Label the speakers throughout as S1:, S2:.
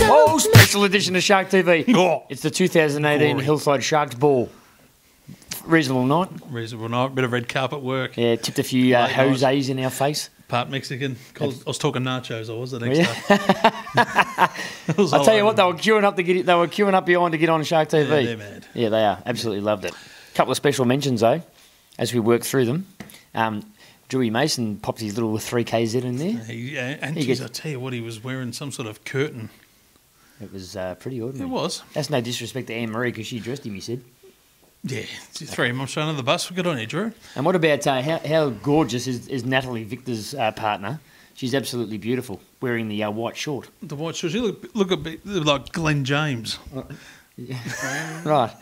S1: Oh, special edition of Shark TV.
S2: Oh,
S1: It's the 2018
S2: glory.
S1: Hillside Sharks Ball. Reasonable night.
S2: Reasonable night, bit of red carpet work.
S1: Yeah, tipped a few
S2: Late
S1: Jose's in our face.
S2: Part Mexican. I was talking nachos. I was the next
S1: Yeah.
S2: day.
S1: I'll tell you what, they were queuing up to get it. They were queuing up behind to get on Shark TV.
S2: Yeah, they're mad.
S1: Yeah, they are. Absolutely loved it. A couple of special mentions though, as we work through them. Dewey Mason popped his little 3KZ in there.
S2: And
S1: He
S2: geez,
S1: gets-
S2: I tell you what, he was wearing some sort of curtain.
S1: It was pretty ordinary.
S2: It was.
S1: That's no disrespect to Anne Marie because she dressed him, he said.
S2: Yeah, three of them straight under the bus. Good on you, Drew.
S1: And what about how gorgeous is Natalie Victor's partner? She's absolutely beautiful, wearing the white short.
S2: The white shorts. You look a bit like Glenn James.
S1: Right.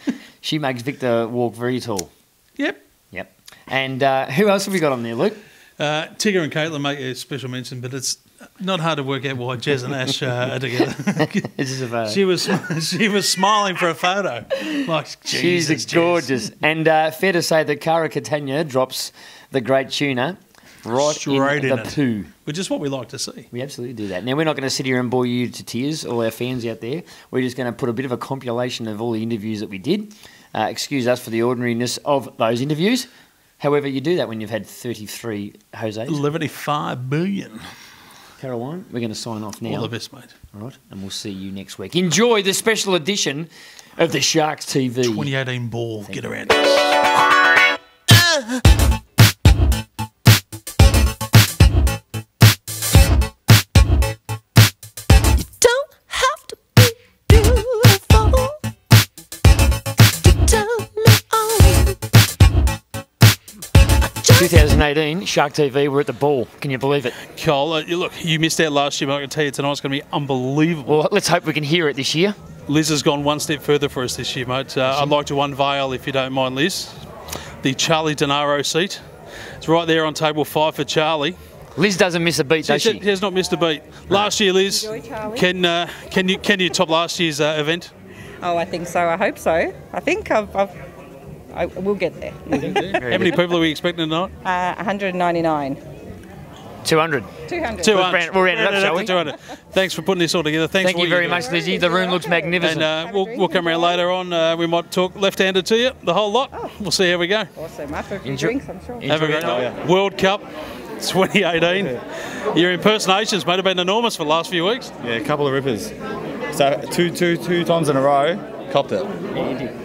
S1: She makes Victor walk very tall.
S2: Yep.
S1: Yep. And who else have we got on there, Luke?
S2: Tigger and Caitlin make a special mention, but it's not hard to work out why Jez and Ash are together.
S1: This is a,
S2: she was smiling for a photo. Like,
S1: she's
S2: Jesus, Jez.
S1: gorgeous. And fair to say that Cara Catania drops the great tuna right
S2: Straight
S1: in
S2: in
S1: the
S2: it.
S1: poo.
S2: Which is what we like to see.
S1: We absolutely do that. Now, we're not going to sit here and bore you to tears, all our fans out there. We're just going to put a bit of a compilation of all the interviews that we did. Excuse us for the ordinariness of those interviews. However, you do that when you've had 33 Jose's.
S2: 75 billion.
S1: Caroline, we're going to sign off now.
S2: All the best, mate.
S1: All right, and we'll see you next week. Enjoy the special edition of the Sharks TV.
S2: 2018 ball. Get around us.
S3: Don't have to be beautiful to turn me on.
S1: 2018 Shark TV. We're at the ball. Can you believe it?
S2: Cole, you missed out last year, but I can tell you tonight's going to be unbelievable.
S1: Well, let's hope we can hear it this year.
S2: Liz has gone one step further for us this year, mate. I'd like to unveil, if you don't mind, Liz, the Charlie Denaro seat. It's right there on table 5 for Charlie.
S1: Liz doesn't miss a beat, does
S2: She
S1: she?
S2: has not missed a beat. Last year, Liz,
S4: Enjoy, Charlie.
S2: can you top last year's event?
S4: Oh, I think so. I hope so. I think I will get there.
S2: How many people are we expecting tonight?
S4: 199.
S1: 200.
S4: 200.
S2: 200.
S1: We'll round it up, shall we?
S2: 200. Thanks for putting this all together. Thanks
S1: Thank
S2: for
S1: you
S2: what
S1: very
S2: do.
S1: much, Lizzie. The room looks magnificent.
S2: And we'll come around later on. We might talk left-handed to you, the whole lot. We'll see how we go.
S4: Awesome. After a few
S1: Enjoy-
S4: drinks, I'm sure.
S2: Have a great night. World Cup 2018. Your impersonations, mate, have been enormous for the last few weeks.
S5: Yeah, a couple of rippers. So two times in a row, copped it.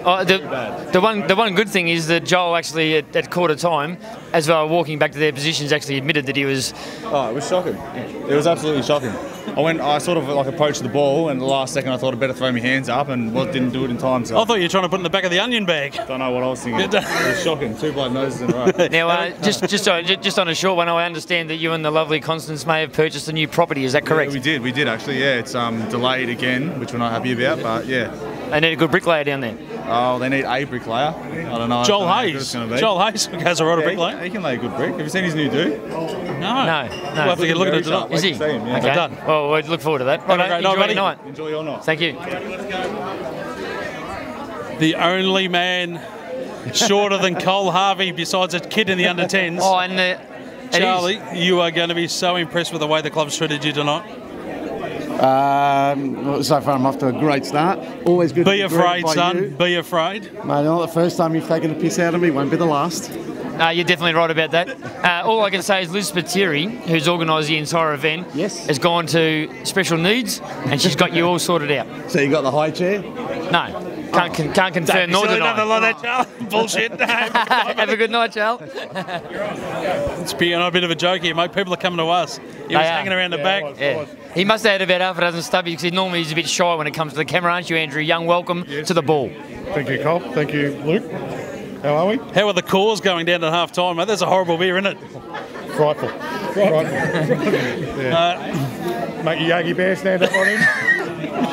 S1: Oh, the one good thing is that Joel actually at quarter time, as they were walking back to their positions, actually admitted that he was.
S5: Oh, it was shocking. It was absolutely shocking. I sort of like approached the ball, and the last second I thought I'd better throw my hands up, and didn't do it in time. So
S2: I thought you were trying to put it in the back of the onion bag.
S5: don't know what I was thinking. It was shocking. 2 blood noses in a row.
S1: Now, just on a short one, I understand that you and the lovely Constance may have purchased a new property. Is that correct?
S5: Yeah, we did actually. Yeah, it's delayed again, which we're not happy about. But yeah,
S1: They need a good bricklayer down there.
S5: oh, they need a bricklayer. I don't know.
S2: Joel
S5: I don't know how good
S2: Hayes.
S5: it's gonna be.
S2: Joel Hayes has a right of
S5: Yeah,
S2: bricklayer.
S5: he can lay a good brick. Have you seen his new dude?
S2: No.
S1: No.
S2: We'll have to get a look at it
S5: Very sharp.
S2: tonight.
S1: Is he?
S5: Like to see him, yeah.
S1: Okay.
S2: Done.
S1: Well, we'll look forward to that.
S2: Have a
S1: Righto,
S2: great night,
S1: enjoy
S2: buddy.
S1: your night.
S5: Enjoy your night.
S1: Thank you.
S2: The only man shorter than Cole Harvey, besides a kid in the under-10s.
S1: Oh, and
S2: Charlie, you are going to be so impressed with the way the club's treated you tonight.
S6: So far, I'm off to a great start. Always good to
S2: Be
S6: be
S2: afraid,
S6: greeted by
S2: son.
S6: you.
S2: Be afraid.
S6: Mate, not the first time you've taken the piss out of me, won't be the last.
S1: You're definitely right about that. All I can say is Liz Spiteri, who's organised the entire event,
S6: Yes.
S1: has gone to special needs and she's got you all sorted out.
S6: So you got the high chair?
S1: No, can't confirm nor
S2: Silly, nothing
S1: deny.
S2: like that, Charlie. Bullshit.
S1: Have a good night, Charles.
S2: It's a bit of a joke here, mate. People are coming to us. He was
S1: They are.
S2: hanging around the back.
S1: Yeah. He must have had about half a dozen stubbies because he normally is a bit shy when it comes to the camera, aren't you, Andrew Young? Welcome to the ball.
S7: Thank you, Cole. Thank you, Luke. How are we?
S2: How are the cores going down at half time, mate? That's a horrible beer, isn't it?
S7: Frightful. Yeah. Make your Yogi Bear stand up on him.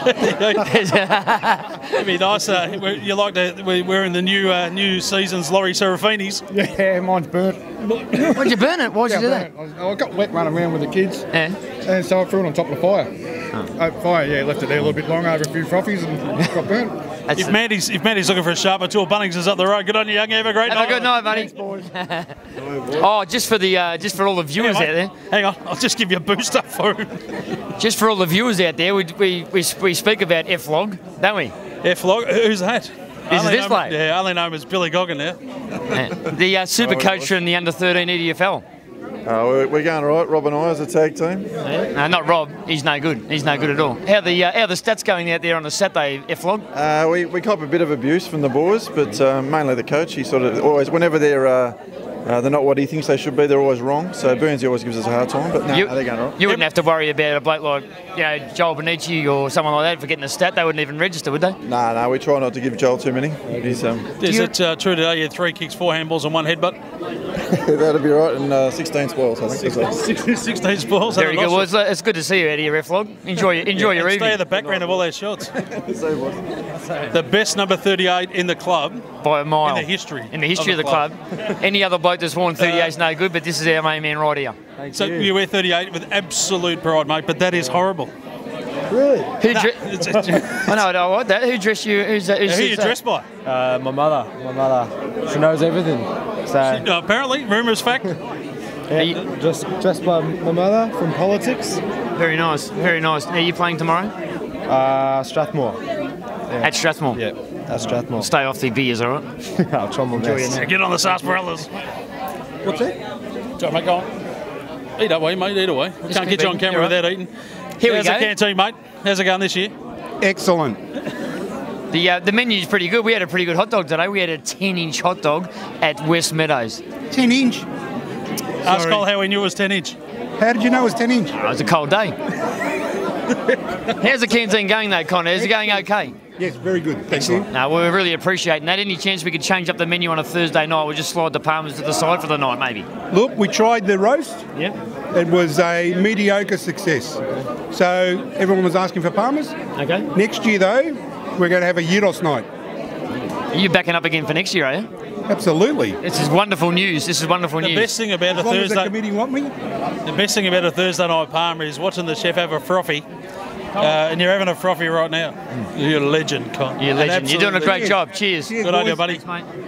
S2: It'd be nice. You like to? We're in the new season's Laurie Serafinis.
S7: Yeah, mine's burnt.
S1: Why'd you burn it? Why'd you do that?
S7: I got wet running around with the kids,
S1: Yeah.
S7: and so I threw it on top of the fire. Fire, yeah, left it there a little bit longer over a few frothies and got burnt.
S2: If Mandy's looking for a sharper tool, Bunnings is up the road. Good on you, young. Have a great night.
S1: Have a good night, buddy. Oh, just for all the viewers out there.
S2: Hang on, I'll just give you a booster for him.
S1: Just for all the viewers out there, we speak about F-Log, don't we?
S2: F-Log, who's that?
S1: Is it this bloke?
S2: Yeah, I only know him as Billy Goggin now.
S1: The super coach from the under-13 EDFL.
S8: We're going all right, Rob and I, as a tag team.
S1: No, not Rob. He's no good. He's no good at all. How the stats going out there on a Saturday, F-Log?
S8: We cop a bit of abuse from the boys, but mainly the coach. He sort of always, whenever they're not what he thinks they should be, they're always wrong. So Burnsy always gives us a hard time, but no, they're going all right.
S1: You wouldn't have to worry about a bloke like Joel Bonici or someone like that for getting a stat. They wouldn't even register, would they?
S8: No, we try not to give Joel too many.
S2: Is it true today you had 3 kicks, 4 handballs and 1 headbutt?
S8: That'll be right, and 16 spoils, I think.
S2: 16 spoils.
S1: Very good. Well, it's good to see you out here, F-Log. Enjoy your evening.
S2: Stay in the background of all those shots. The best number 38 in the club.
S1: By a mile.
S2: In the history
S1: of the club. Any other bloke that's worn 38 is no good, but this is our main man right here.
S2: So you wear 38 with absolute pride, mate, but that is horrible.
S8: Really?
S1: I know, I like that. Who dressed you? Who
S2: you dressed by?
S9: My mother. She knows everything. So
S2: apparently, rumours fact.
S9: Yeah, just dressed by my mother from politics.
S1: Very nice, very nice. Are you playing tomorrow?
S9: Strathmore.
S1: Yeah. At Strathmore?
S9: Yeah, at Strathmore.
S1: Stay off the beers, all right?
S9: I'll try my best.
S2: Get on the sarsaparillas.
S9: What's that?
S2: Go, mate, go on. Eat away, mate, eat away. We can't get you on camera without eating.
S1: Here we
S2: go. How's the canteen, mate? How's it going this year?
S7: Excellent.
S1: The menu's pretty good. We had a pretty good hot dog today. We had a 10-inch hot dog at West Meadows.
S7: 10 inch?
S2: Ask Cole how he knew it was 10 inch.
S7: How did you know it was 10 inch?
S1: Oh, it was a cold day. How's the canteen going though, Connor? Is it going okay?
S7: Yes, very good. Thank you.
S1: No, we're really appreciating that. Any chance we could change up the menu on a Thursday night? We'll just slide the Palmers to the side for the night, maybe.
S7: Look, we tried the roast.
S1: Yeah.
S7: It was a mediocre success. So everyone was asking for Palmers.
S1: Okay.
S7: Next year, though, we're going to have a Euros night.
S1: Are you backing up again for next year, are you?
S7: Absolutely.
S1: This is wonderful news. This is wonderful news.
S2: The best thing about
S7: as
S2: a
S7: long
S2: Thursday.
S7: As the committee want me.
S2: The best thing about a Thursday night Palmer is watching the chef have a frothy. And you're having a frothy right now. You're a legend, Con.
S1: You're a legend. You're doing a great job. Cheers.
S7: Cheers,
S2: good on
S7: boys.
S2: you, buddy.
S1: Thanks, mate.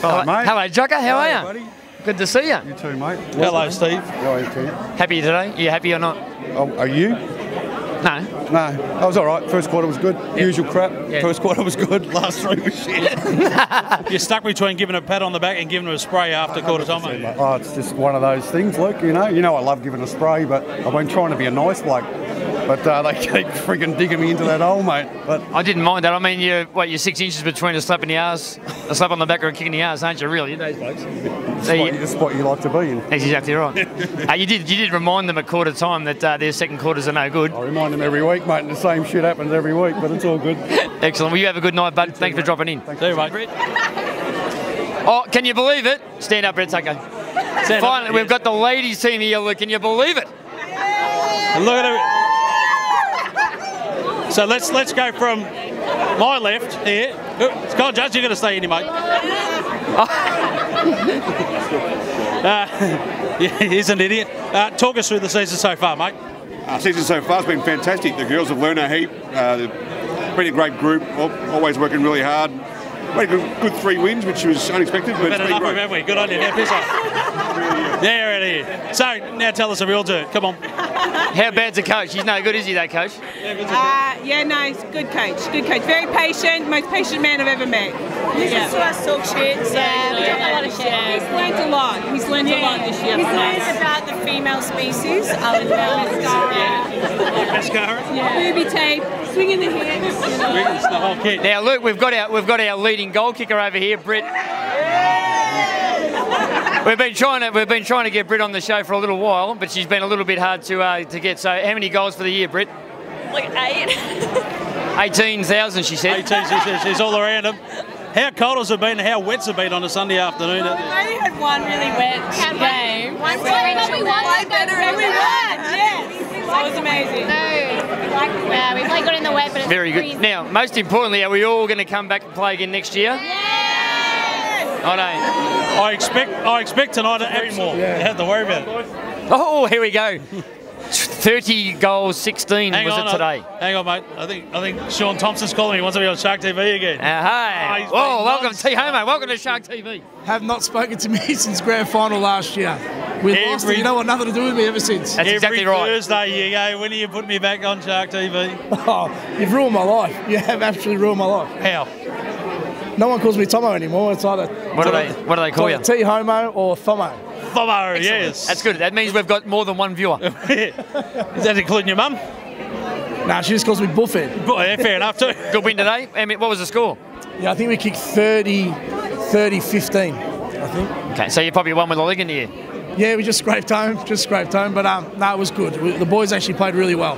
S7: Hello, mate.
S1: Hello, Jocker. How are you?
S7: buddy.
S1: Good to see you.
S7: You too, mate.
S2: Hello, Steve.
S7: How are you, Keith?
S1: Happy today? Are you happy or not?
S7: Are you?
S1: No.
S7: No, I was all right. First quarter was good. Usual crap.
S1: Yeah.
S7: First quarter was good. Last 3 was shit.
S2: You're stuck between giving a pat on the back and giving him a spray after quarter time. Mate.
S10: Oh, it's just one of those things, Luke. You know I love giving a spray, but I've been trying to be a nice bloke. But they keep freaking digging me into that hole, mate. But
S1: I didn't mind that. I mean, you're 6 inches between a slap in the arse, a slap on the back or a kick in the arse, aren't you? Really, those blokes.
S10: the spot you like to be in.
S1: That's exactly right. You did remind them at quarter time that their second quarters are no good.
S10: I remind them every week, mate, and the same shit happens every week, but it's all good.
S1: Excellent. Well, you have a good night, bud. Thanks for dropping in.
S2: See you, mate.
S1: Brett. Oh, can you believe it? Stand up, Brett Tucker. Finally, we've got the ladies team here. Look, can you believe it?
S2: Look at it. So let's go from my left here. Scott Judge, you're going to stay in here, mate. He's an idiot. Talk us through the season so far, mate.
S11: Season so far has been fantastic. The girls have learned a heap. They've been a great group, always working really hard. We had a good 3 wins, which was unexpected, but it's been
S2: enough
S11: great.
S2: of them, haven't we? Good on you. Now piss off. Yeah, right here. So now tell us a real dirt. Come on.
S1: How bad's the coach? He's no good, is he, that coach?
S12: Yeah, no, he's a good coach. Good coach. Very patient. Most patient man I've ever met. Listens to us talk shit. So we talk a lot of shit. He's learned a lot. He's learned a lot this year. He's learned about the female species.
S2: Mascara.
S12: Booby tape. Swinging the hips.
S2: It's the whole kit.
S1: Now, look, we've got our leading goal kicker over here, Britt. We've been trying to get Britt on the show for a little while, but she's been a little bit hard to get. So, how many goals for the year, Britt?
S12: Like 8.
S1: 18,000, she said.
S2: 18, she says. She's all around them. How cold has it been? How wet's it been on a Sunday afternoon?
S12: We only had one really wet game.
S3: One time we won.
S12: And we won. Yes. That was amazing.
S3: Yeah, we played good in the wet, but it's
S1: Very good.
S3: freezing.
S1: Now, most importantly, are we all going to come back and play again next year?
S3: Yes!
S1: I know.
S2: I expect tonight to have more. You don't have to worry about it.
S1: Oh, here we go. 30 goals, 16 was it today?
S2: Hang on, mate. I think Sean Thompson's calling me. He wants to be on Shark TV again.
S1: Hey. Oh, welcome, T. Homo. Welcome to Shark TV.
S13: Have not spoken to me since grand final last year. We lost it. You know what? Nothing to do with me ever since.
S1: That's exactly right.
S2: Every Thursday you go, when are you putting me back on Shark TV?
S13: Oh, you've ruined my life. You have absolutely ruined my life.
S2: How?
S13: No one calls me Tomo anymore. It's either
S1: what do they call you?
S13: T Homo or Thomo.
S2: Thomo, yes.
S1: That's good. That means we've got more than one viewer.
S2: Is that including your mum?
S13: Nah, she just calls me Buffett.
S2: Yeah, fair enough too.
S1: Good win today. I mean, what was the score?
S13: Yeah, I think we kicked 30-15, I think.
S1: Okay, so you probably won with the league in the year.
S13: Yeah, we just scraped home, but no, it was good. The boys actually played really well.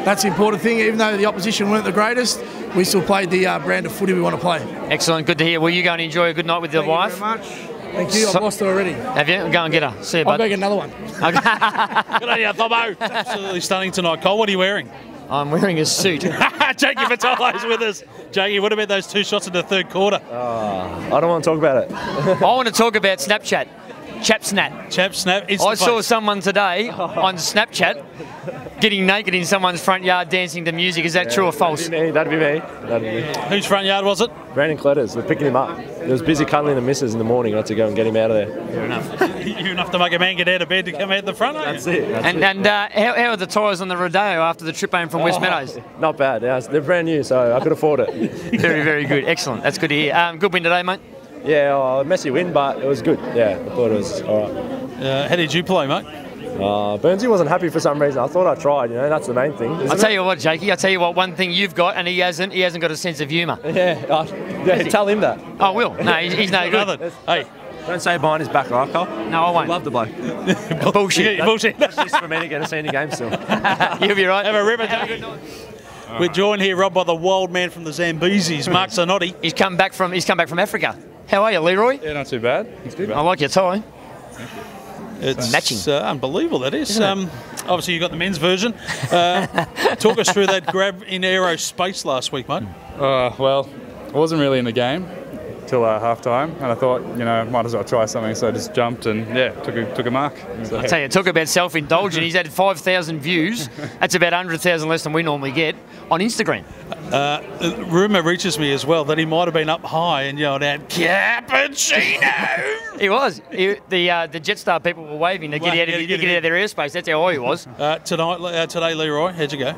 S13: That's the important thing. Even though the opposition weren't the greatest, we still played the brand of footy we want to play.
S1: Excellent, good to hear. Will you go and enjoy a good night with your wife?
S13: Thank you very much. Thank you. I've lost her already.
S1: Have you? Go and get her. See you, bud.
S13: I'll go get another one.
S2: Good on you, Thomo. Absolutely stunning tonight. Cole, what are you wearing?
S1: I'm wearing a suit.
S2: Jakey Vitalo's with us. Jakey, what about those 2 shots in the third quarter?
S9: I don't want to talk about it.
S1: I want to talk about Snapchat. Chap Snap. I saw someone today on Snapchat getting naked in someone's front yard dancing to music. Is that true or false?
S9: That'd be me.
S2: Whose front yard was it?
S9: Brandon Cletters. We're picking him up. He was busy cuddling the missus in the morning. I had to go and get him out of there.
S1: Fair enough.
S2: You're enough to make a man get out of bed to come out the front, aren't you?
S9: That's it.
S1: How are the tyres on the Rodeo after the trip home from West Meadows?
S9: Not bad. Yeah, they're brand new, so I could afford it.
S1: Very, very good. Excellent. That's good to hear. Good win today, mate.
S9: Yeah, messy win, but it was good. Yeah, I thought it was all right.
S2: How did you play, mate?
S9: Burnsy wasn't happy for some reason. I thought I tried, that's the main thing.
S1: I'll tell you what, Jakey, one thing you've got and he hasn't got a sense of humour.
S9: Yeah, tell him that.
S1: I will. No, he's no good.
S2: Hey,
S9: don't say behind his back, right, Cole?
S1: No, I won't.
S9: Love the bloke.
S1: Bullshit.
S2: Bullshit.
S9: That's just for me to get a senior game still.
S1: You'll be right.
S2: Have a ripper. We're joined here, Rob, by the wild man from the Zambesis, Mark Zanotti.
S1: He's come back from Africa. How are you, Leroy?
S14: Yeah, not too bad.
S1: I like your tie.
S2: It's
S1: matching.
S2: Unbelievable, that is. Obviously, you got the men's version. Talk us through that grab in aerospace last week, mate.
S14: Well, I wasn't really in the game till half time, and I thought, might as well try something, so I just jumped and took a mark. So.
S1: I tell you, talk about self-indulgent. He's had 5,000 views. That's about 100,000 less than we normally get on Instagram.
S2: Rumour reaches me as well that he might have been up high and yelled out "Cappuccino."
S1: He was. The Jetstar people were waving to get out of their airspace. That's how high he was.
S2: Today, Leroy, how'd you go?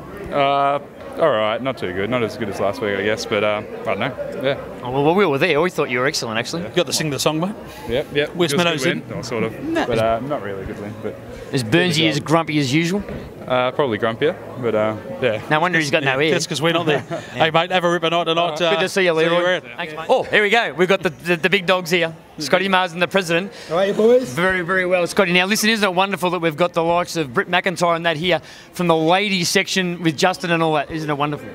S14: All right, not too good. Not as good as last week, I guess, but I don't know. Yeah.
S1: Oh, well, we were there. We thought you were excellent, actually.
S2: You got to sing the song, mate?
S14: Yep.
S2: West Meadows
S14: win, or sort of.
S1: No.
S14: But not really a good win. But
S1: is Burnsy as grumpy as usual?
S14: Probably grumpier, but yeah.
S1: No wonder he's got no ear.
S2: That's because we're not there. Hey, mate, have a ripper night tonight.
S1: Good to see you, Leroy. Thanks, mate. Oh, here we go. We've got the big dogs here. Scotty Marsden, the president.
S13: How are you, boys?
S1: Very, very well, Scotty. Now, listen, isn't it wonderful that we've got the likes of Britt McIntyre and that here from the ladies section with Justin and all that? Isn't it wonderful?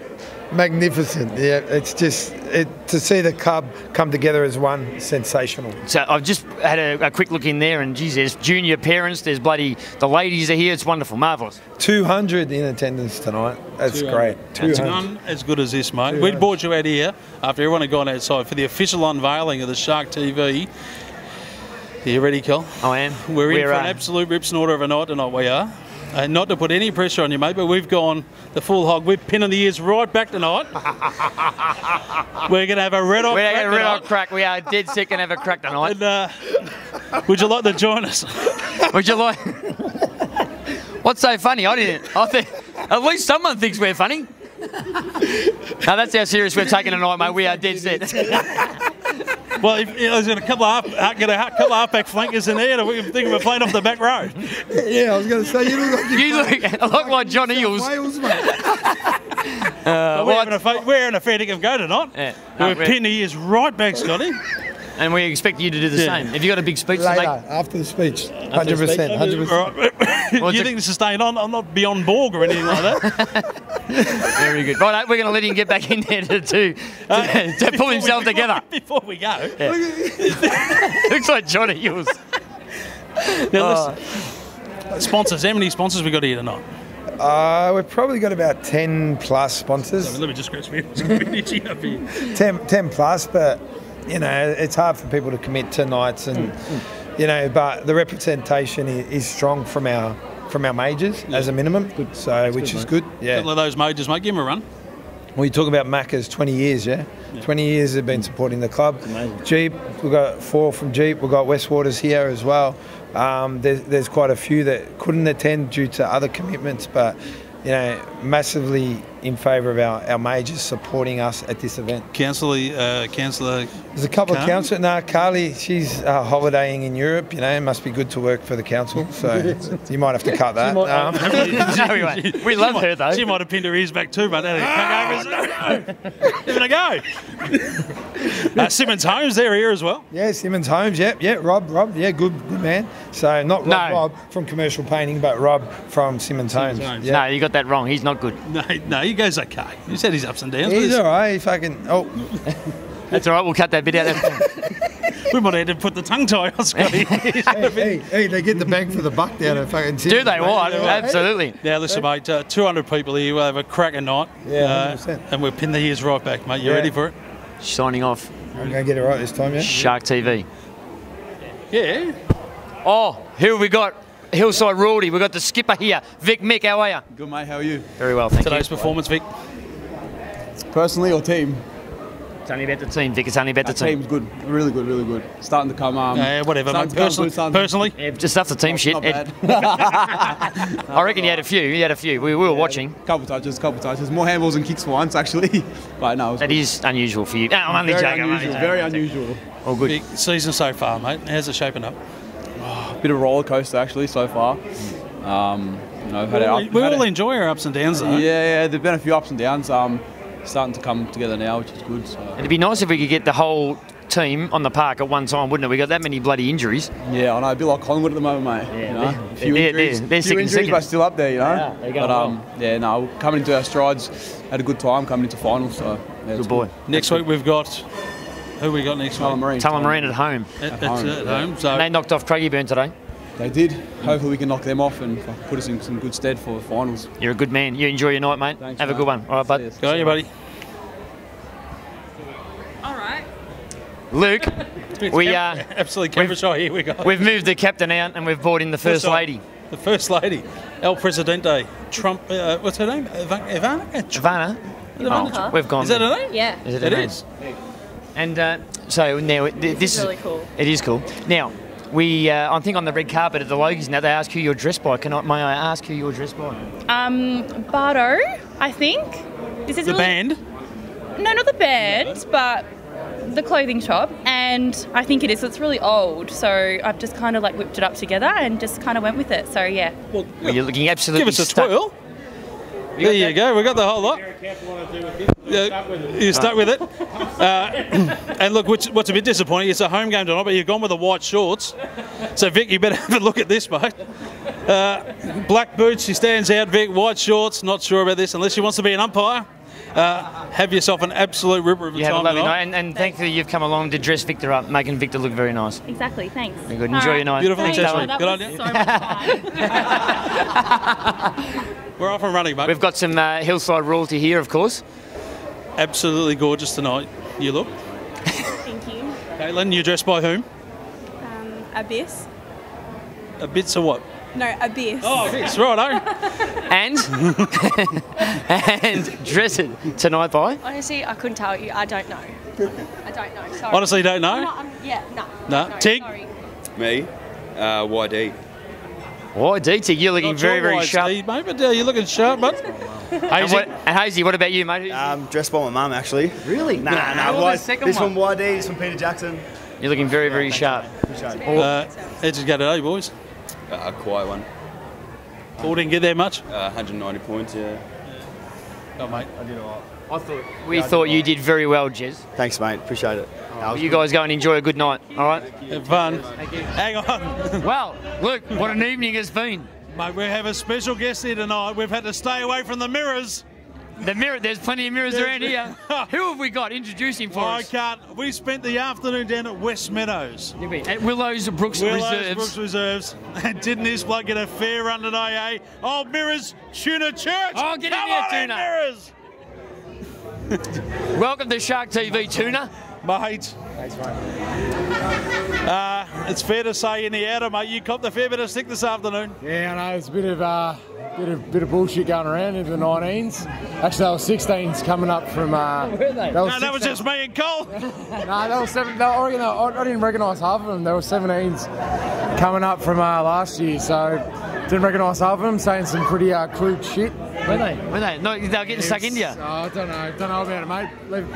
S15: Magnificent. Yeah, it's just to see the club come together as one, sensational.
S1: So I've just had a quick look in there, and geez, there's junior parents, there's the ladies are here. It's wonderful, marvellous.
S15: 200 in attendance tonight. That's great. 200.
S2: None as good as this, mate. We brought you out here after everyone had gone outside for the official unveiling of the Shark TV. Are you ready, Cole?
S1: I am.
S2: We're in for an absolute rip snorter of a night tonight. We are. Not to put any pressure on you, mate, but we've gone the full hog. We're pinning the ears right back tonight. We're going to have a red hot
S1: crack. We are dead sick and have a crack tonight.
S2: And, would you like to join us?
S1: Would you like? What's so funny? I think at least someone thinks we're funny. No, that's how serious we're taking tonight, mate. We are dead set.
S2: Well, there's a couple of halfback flankers in there. We think we're playing off the back row.
S15: Yeah, I was going to say you
S1: look like John Eels.
S15: Wales, mate.
S2: We're having a fair dick of go tonight. Yeah. We're pinning the ears right back, Scotty.
S1: And we expect you to do the same. Have you got a big speech
S15: later,
S1: to make?
S15: After the speech, 100%. 100%.
S2: Well, you think this is staying on? I'm not beyond Borg or anything like that.
S1: Very good. Right, we're going to let him get back in there to pull himself together.
S2: Before we go.
S1: Yeah. Looks like Johnny Eels.
S2: Now, listen, sponsors. How many sponsors we got here tonight?
S15: We've probably got about 10 plus sponsors.
S2: Let me just scratch me.
S15: 10 plus, but it's hard for people to commit to nights, and but the representation is strong from our from our majors as a minimum, which is good. Yeah.
S2: Couple of those majors, mate. Give him a run.
S15: Well, you talk about Macca's 20 years, yeah? 20 years they've been supporting the club. Jeep, we've got 4 from Jeep. We've got Westwaters here as well. There's quite a few that couldn't attend due to other commitments, but massively in favour of our majors supporting us at this event.
S2: Councillor.
S15: There's a couple of councillors. No, Carly, she's holidaying in Europe. Must be good to work for the council. So you might have to cut that.
S1: We love her though.
S2: She might have pinned her ears back too, but give it a go. Simmons Holmes, they're here as well.
S15: Yeah, Simmons Holmes. Yeah. Rob. Yeah, good man. So not Rob from Commercial Painting, but Rob from Simmons Holmes. Yeah.
S1: No, you got that wrong. He's not good.
S2: No, he goes okay. He's had his ups and downs.
S15: He's all right. He fucking.
S1: That's all right. We'll cut that bit out.
S2: We might have to put the tongue tie on Scotty.
S15: hey, they get the bang for the buck down at fucking.
S1: Do they? What? Absolutely.
S2: Now listen, mate. 200 people here. We'll have a cracking night.
S15: Yeah, 100%.
S2: And we'll pin the ears right back, mate. You ready for it?
S1: Signing off.
S15: I'm going to get it right this time, yeah?
S1: Shark TV.
S2: Yeah.
S1: Oh, who have we got? Hillside Royalty. We've got the skipper here. Vic, Mick, how are you?
S16: Good, mate. How are you?
S1: Very well, thank you.
S2: Today's performance, Vic?
S16: Personally or team?
S1: It's only about the team, Vic. It's only about the team.
S16: Team's good. Really good, really good. Starting to come...
S2: whatever, mate. Personally?
S1: Yeah, just stuff the team shit.
S16: Not
S1: bad. I reckon you had a few. We were watching.
S16: Couple touches. More handballs than kicks for once, actually. But no,
S1: that is unusual for you. No, I'm only joking.
S16: Very unusual.
S1: All good.
S2: Big season so far, mate. How's it shaping up?
S16: Bit of a roller coaster, actually, so far.
S2: We all enjoy our ups and downs, though.
S16: Yeah. There've been a few ups and downs. Starting to come together now, which is good. So.
S1: It'd be nice if we could get the whole team on the park at one time, wouldn't it? We got that many bloody injuries.
S16: Yeah, I know. A bit like Collingwood at the moment, mate.
S1: Yeah,
S16: a few injuries, but still up there,
S1: Yeah,
S16: but coming into our strides, had a good time coming into finals. So
S1: good boy.
S2: Next week we've got. Who we got next week?
S1: Tullamarine at home.
S2: At home. So
S1: they knocked off Craigieburn today.
S16: They did. Hopefully we can knock them off and put us in some good stead for the finals.
S1: You're a good man. You enjoy your night, mate.
S16: Thanks,
S1: Have a good one. All right, bud.
S2: Go on, you, buddy.
S12: All right.
S1: Luke, we
S2: absolutely camera shy here we go.
S1: We've moved the captain out and we've brought in the first lady.
S2: The first lady, El Presidente, Trump. What's her name? Ivana.
S1: Oh, we've gone.
S2: Is that her name?
S3: Yeah.
S1: Is it is. And so now this is
S3: really cool.
S1: It is cool. Now I think on the red carpet at the Logies now they ask who you're dressed by. May I ask who you're dressed by?
S3: Bardo, I think. This is
S2: the band.
S3: No, not the band, but the clothing shop, and I think it is. It's really old, so I've just kind of like whipped it up together and just kind of went with it. So yeah.
S1: Well, you're looking absolutely.
S2: Give us a twirl. There you go. We got the whole lot. You're stuck with it. And look, what's a bit disappointing, it's a home game tonight, but you've gone with the white shorts. So Vic, you better have a look at this, mate. Black boots, she stands out, Vic. White shorts, not sure about this, unless she wants to be an umpire. Have yourself an absolute ripper of a time.
S1: Have a lovely night, and thankfully you've come along to dress Victor up, making Victor look very nice.
S3: Exactly, thanks.
S1: Very good. Enjoy your night.
S2: Beautiful.
S3: Thanks,
S2: Good idea.
S3: So much fun.
S2: We're off and running, mate.
S1: We've got some Hillside Royalty here, of course.
S2: Absolutely gorgeous tonight. You look.
S17: Thank you.
S2: Caitlin, you dressed by whom?
S17: Abyss.
S2: Abyss of what?
S17: No, Abyss.
S2: Oh, Abyss, right,
S1: and dress it tonight by?
S17: Honestly, I couldn't tell you. I don't know. I don't know. Sorry.
S2: Honestly, don't know?
S17: No.
S2: Tig?
S17: Sorry.
S18: Me? YD.
S1: YD, you're looking very, very sharp.
S2: Mate, but you're looking sharp, bud.
S1: Hazy, and Hazy, what about you, mate?
S19: Dressed by my mum, actually.
S1: Really?
S19: Nah. This from YD, this from Peter Jackson.
S1: You're looking very, very sharp.
S2: How'd you go today, boys?
S18: A quiet one.
S2: Paul didn't get there much?
S18: 190 points, yeah.
S2: Oh, mate.
S19: I did all right.
S1: We thought you did very well, Jez.
S19: Thanks, mate. Appreciate it.
S1: You guys go and enjoy a good night, all right?
S2: Have fun. Hang on.
S1: Well, look, what an evening it's been.
S2: Mate, we have a special guest here tonight. We've had to stay away from the mirrors.
S1: There's plenty of mirrors around here. Who have we got? Introduce him for us.
S2: I can't. We spent the afternoon down at West Meadows.
S1: At Willows Brooks
S2: Reserves. And didn't this bloke get a fair run today, eh? Oh, mirrors, Tuna Church.
S1: Oh, get
S2: Come
S1: in here,
S2: on
S1: Tuna.
S2: Mirrors.
S1: Welcome to Shark TV, Tuna.
S2: Mate.
S19: Thanks, mate.
S2: It's fair to say in the outer, mate, you copped a fair bit of stick this afternoon.
S20: Yeah, I know, it's a bit of bullshit going around into the 19s. Actually, they were 16s coming up from...
S2: Were they? No, that was just me and Cole.
S20: No, they were 7. I didn't recognise half of them. They were 17s coming up from last year, so didn't recognise half of them, saying some pretty crude shit.
S1: Were they? No, they were getting stuck into you?
S20: I don't know about it, mate.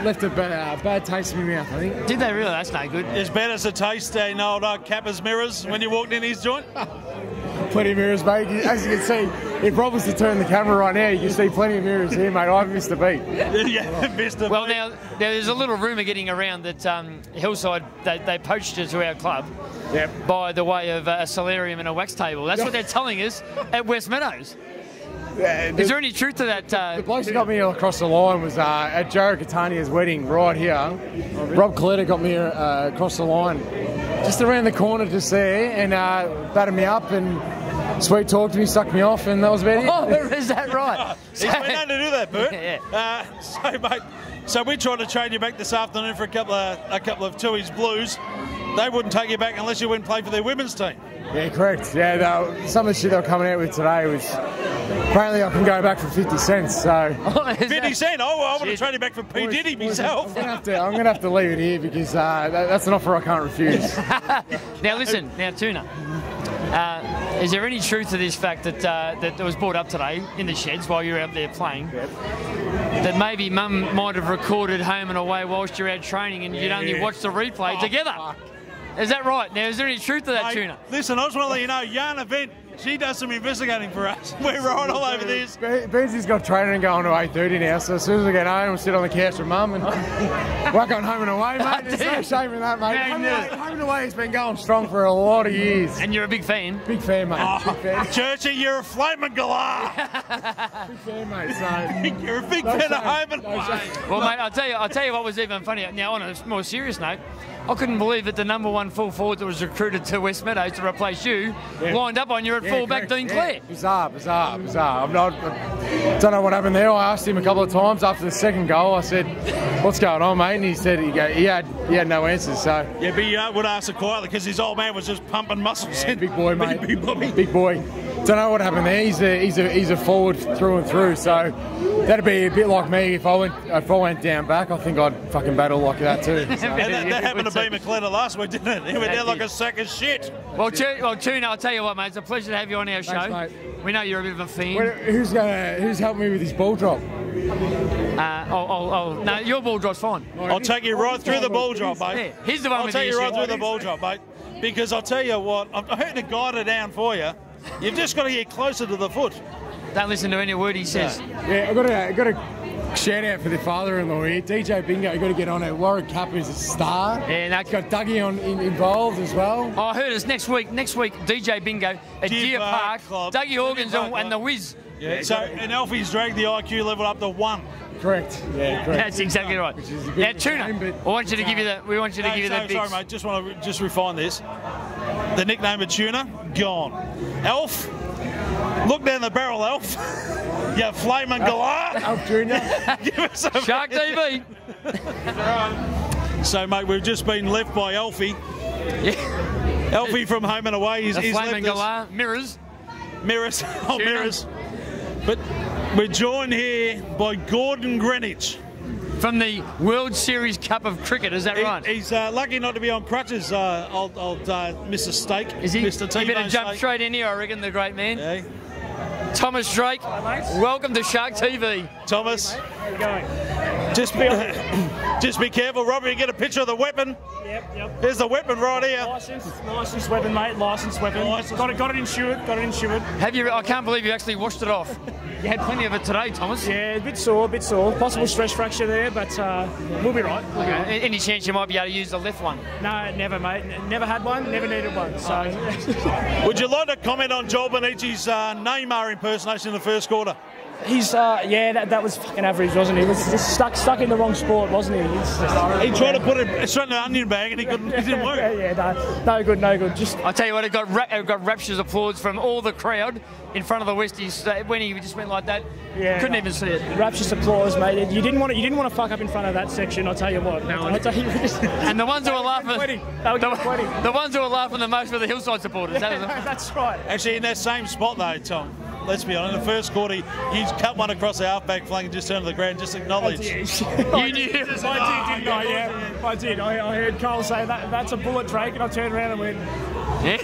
S20: Left a bad taste in my mouth, I think.
S1: Did they really? That's no good.
S2: As bad as a taste in old Kappa's mirrors when you walked in his joint?
S20: Plenty of mirrors, mate. As you can see, if Rob was to turn the camera right now, you can see plenty of mirrors here, mate. I've missed a beat.
S2: Yeah, missed a beat.
S1: Well, now, there's a little rumour getting around that Hillside, they poached her to our club by the way of a solarium and a wax table. That's what they're telling us at West Meadows. Is there any truth to that?
S20: The bloke who got me across the line was at Joe Catania's wedding right here. Rob Coletta got me across the line, just around the corner, just there, and batted me up and sweet talked to me, sucked me off, and that was about it.
S1: Oh, is that right?
S2: He's been known to do that, Bert. So, mate, so we tried to trade you back this afternoon for a couple of Tui's Blues. They wouldn't take you back unless you went and play for their women's team.
S20: Yeah, correct. Yeah, some of the shit they were coming out with today was apparently I can go back for 50 cents. So
S2: 50 cents? Oh, I want to trade you back for P. Diddy myself.
S20: I'm going to have to leave it here because that's an offer I can't refuse.
S1: Now listen, Tuna. Is there any truth to this fact that was brought up today in the sheds while you were out there playing? That maybe Mum might have recorded home and away whilst you're out training and you'd only watch the replay together? Fuck. Is that right? Now, is there any truth to that,
S2: Mate,
S1: Tuna?
S2: Listen, I just want to let you know, Yarn Event, she does some investigating for us. We're right all over this.
S20: Benzi's got training going to 8:30 now, so as soon as I get home, I'll sit on the couch with Mum and work on home and away, mate. There's no shame in that, mate. Home and away has been going strong for a lot of years.
S1: And you're a big fan?
S20: Big fan, mate. Big fan.
S2: Churchy, you're a flaming galah.
S20: Big fan, mate. So
S2: you're a big fan of home and away.
S1: Well, mate, I'll tell you what was even funnier. Now, on a more serious note, I couldn't believe that the #1 full forward that was recruited to West Meadows to replace you lined up on you at fullback, Dean Clare.
S20: Bizarre. I don't know what happened there. I asked him a couple of times after the second goal. I said, "What's going on, mate?" And he said he had no answers. So
S2: yeah, but you would answer quietly because his old man was just pumping muscles.
S20: Yeah, big boy, mate. Big boy. Don't know what happened there. He's a forward through and through. So that'd be a bit like me if I went down back. I think I'd fucking battle like that too. So.
S2: that happened to be McLetter last week, didn't it? He went down like a sack of shit.
S1: Well, Tuna, I'll tell you what, mate. It's a pleasure to have you on our show.
S20: Thanks, mate.
S1: We know you're a bit of a fan.
S20: Who's helping me with this ball drop?
S1: No, your ball drop's fine.
S2: I'll take you right through the ball drop, mate.
S1: Yeah, here's the one with the issue.
S2: I'll take you right through the ball drop, mate. Because I'll tell you what, I'm hurting to guide it down for you. You've just got to get closer to the foot.
S1: Don't listen to any word he says.
S20: Yeah, I've got a shout out for the father-in-law here, DJ Bingo. You've got to get on it. Warwick Kappa is a star.
S1: Yeah,
S20: got Dougie involved as well.
S1: Oh, I heard it's next week. Next week, DJ Bingo at Deer Park. Dougie Horgans and the Wiz.
S2: Yeah, so and Alfie's dragged the IQ level up to 1.
S20: Correct. Yeah, correct.
S1: That's exactly right. Now, Tuna, we want you to give you that. We want you to give you that.
S2: Sorry, mate. Just want to refine this. The nickname of Tuna gone. Elf, look down the barrel, Elf. You flaming galah.
S20: Elf Junior.
S2: Give us a
S1: Shark TV.
S2: So, mate, we've just been left by Elfie.
S1: Yeah.
S2: Elfie from home and away. He's
S1: flaming
S2: left
S1: galah. Mirrors.
S2: Mirrors. But we're joined here by Gordon Greenwich.
S1: From the World Series Cup of Cricket, is that right?
S2: He's lucky not to be on crutches, old Mr. Steak.
S1: Is he?
S2: Mr. T-Bone
S1: He better jump
S2: Steak.
S1: straight in here, I reckon, the great man.
S2: Yeah.
S1: Thomas Drake, welcome to Shark TV.
S2: Thomas.
S21: How are you going?
S2: Just be careful, Robbie, you get a picture of the weapon.
S21: Yep.
S2: There's the weapon right here.
S21: Licensed weapon, mate. Licensed weapon. Got it insured.
S1: Have you? I can't believe you actually washed it off. You had plenty of it today, Thomas.
S21: Yeah, a bit sore. Possible stress fracture there, but we'll be right.
S1: Okay. Any chance you might be able to use the left one?
S21: No, never, mate. Never had one. Never needed one. So.
S2: Would you like to comment on Joel Bonici's Neymar impersonation in the first quarter?
S21: He's that was fucking average, wasn't he? He was just stuck in the wrong sport, wasn't he?
S2: He tried to put it straight in the onion bag and it didn't work.
S21: No good. Just
S1: I tell you what, it got rapturous applause from all the crowd in front of the Westies when he just went like that. Couldn't even see it.
S21: Rapturous applause, mate. You didn't want to fuck up in front of that section. I'll tell you what.
S1: And the ones who were laughing, the ones who were laughing the most were the Hillside supporters.
S21: That's right.
S2: Actually, in that same spot though, Tom. Let's be honest, in the first quarter, you cut one across the half-back flank and just turned to the ground, just acknowledged.
S21: You knew. I did, didn't I? Yeah, I did. I heard Cole say that's a bullet, Drake, and I turned around and went...
S2: You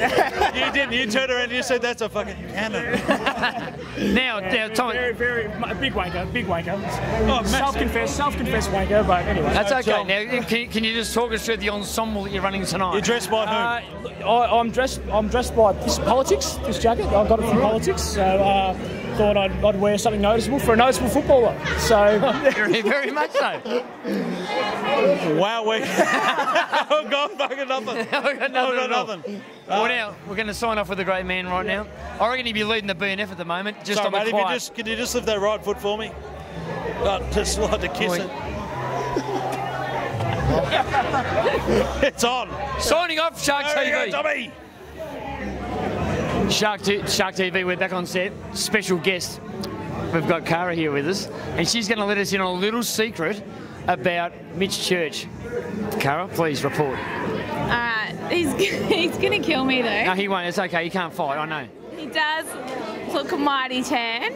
S2: didn't. You turned around and you said, that's a fucking cannon.
S1: Now, Tom...
S21: Very, big wanker. Oh, self-confessed wanker, but anyway.
S1: That's okay. Now, can you just talk us through the ensemble that you're running tonight?
S2: You're dressed by whom?
S21: I'm dressed by this jacket. I got it from Politics, so thought I'd wear something noticeable for a noticeable footballer. So
S1: very much so.
S2: Wow, I've got fucking nothing.
S1: I've got nothing. Well, now we're going to sign off with the great man right now. I reckon he'd be leading the BNF at the moment. Just
S2: Sorry,
S1: on the
S2: mate,
S1: quiet.
S2: can you just lift that right foot for me? Just like to kiss it. It's on.
S1: Signing off, Shark TV.
S2: Tommy.
S1: Shark TV, we're back on set. Special guest. We've got Cara here with us, and she's going to let us in on a little secret about Mitch Church. Cara, please report.
S4: He's going to kill me though.
S1: No, he won't. It's okay. He can't fight. I know.
S4: He does look mighty tan.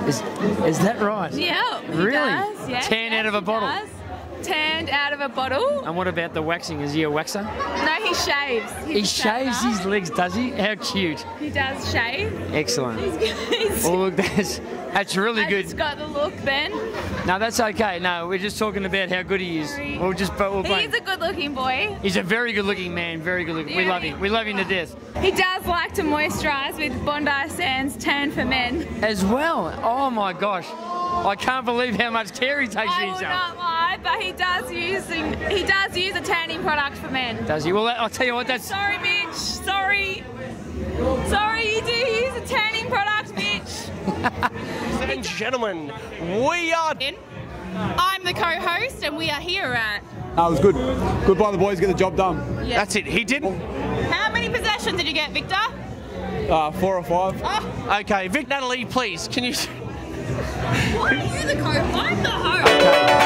S1: Is that right?
S4: Yeah.
S1: Really?
S4: Does, yes,
S1: tan out of a bottle.
S4: Does. Tanned out of a bottle.
S1: And what about the waxing? Is he a waxer?
S4: No, he shaves.
S1: He shaves his legs, does he? How cute.
S4: He does shave.
S1: Excellent. Well, look, that's really good.
S4: He's got the look then.
S1: No, that's okay. No, we're just talking about how good he is.
S4: He's a good-looking boy.
S1: He's a very good-looking man. Very good-looking. We love him. We love him to death.
S4: He does like to moisturise with Bondi Sands Tan for Men.
S1: As well. Oh my gosh. I can't believe how much care he takes of
S4: I
S1: himself.
S4: will not lie, but he does use a tanning product for men.
S1: Does he? Well, I'll tell you what. That's.
S4: Sorry, Mitch. Sorry, you do use a tanning product, Mitch.
S22: Ladies and gentlemen, we are.
S4: I'm the co-host, and we are here at.
S16: It was good. Good by the boys. Get the job done.
S4: Yeah.
S22: That's it. He didn't.
S4: How many possessions did you get, Victor?
S16: 4 or 5.
S4: Oh.
S22: Okay, Vic, Natalie, please, can you?
S4: What are you the co-host? I'm the host.
S22: Okay.